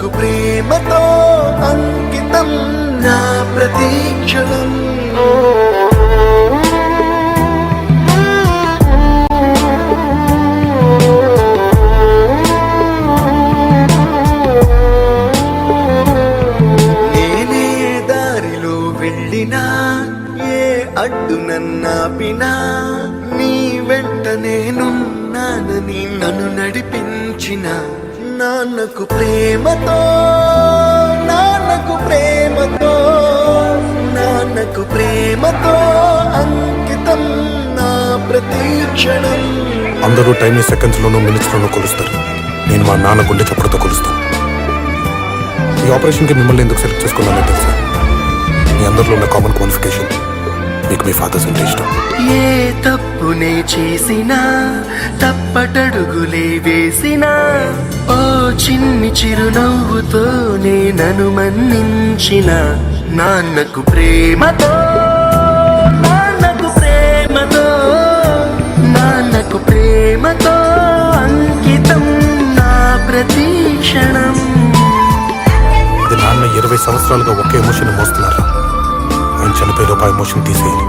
నాన్నకు ప్రేమతో అంకితం నా ప్రతీక్షణం. నేనే దారిలో వెళ్ళినా ఏ అడ్డు నన్నాపినా నీ వెంట నేనున్నానని నన్ను నడిపించిన నాన్నకు ప్రేమతో నాన్నకు ప్రేమతో నాన్నకు ప్రేమతో అంకితం నా ప్రతీక్షణం. అందరూ టైంని సెకండ్స్ లోనూ మినిట్స్ లోనూ కొలుస్తారు. నేను మా నాన్న గుండె చప్పుడుతో కొలుస్తాను. ఈ ఆపరేషన్కి మిమ్మల్ని ఎందుకు సెలెక్ట్ చేసుకున్నానో తెలుసా? మీ అందరిలో ఉన్న కామన్ క్వాలిఫికేషన్ మీకు మీ ఫాదర్స్ అంటే ఇష్టం. ఏ తప్పునే చేసినా తప్పటడుగులే వేసినా ఓ చిన్ని చిరునవ్వుతో నన్ను మన్నించిన నాన్నకు ప్రేమతో నాన్నకు ప్రేమతో నాన్నకు ప్రేమతో అంకితం నా ప్రతీక్షణం. ఇది నాన్న 20 సంవత్సరాలుగా ఒకే ఎమోషన్ మోస్తున్నారు. ఆయన చనిపోయేలోపు ఆ ఎమోషన్ తీసేయాలి.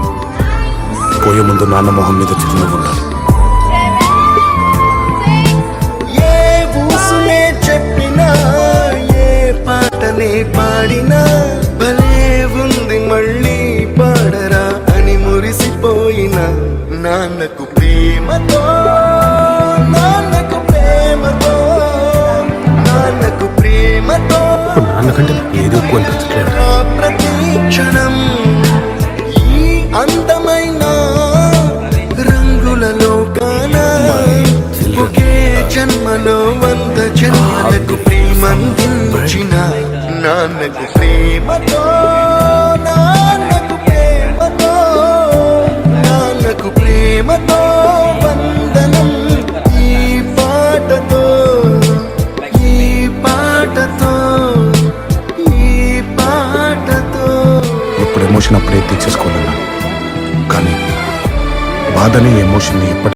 పోయే ముందు నాన్న మొహం మీద చిరునవ్వు ఉండాలి. ఏ ఊసునే చెప్పినా ఏ పాటనే పాడినా భలే ఉంది మళ్ళీ పాడరా అని మురిసిపోయిన నాన్నకు ప్రేమతో నాన్నకు ప్రేమతో నాన్నకు ప్రేమతో నాన్నకంటే ఏదో ఎక్కువ అనిపించట్లేదు. ప్రతీక్షణం ఈ అందమైన రంగులలో కానా ఒకే జన్మలో 100 జన్మలకు ప్రేమందించిన నాన్నకు ప్రేమతో నాన్నకు ప్రేమతో నాన్నకు ప్రేమతో వందనం. ఈ పాటతో ఈ పాటతో ఈ పాటతో ఇప్పుడు ఎమోషన్ అప్పుడే తీసేసుకోలేను, కానీ బాధని ఎమోషన్ని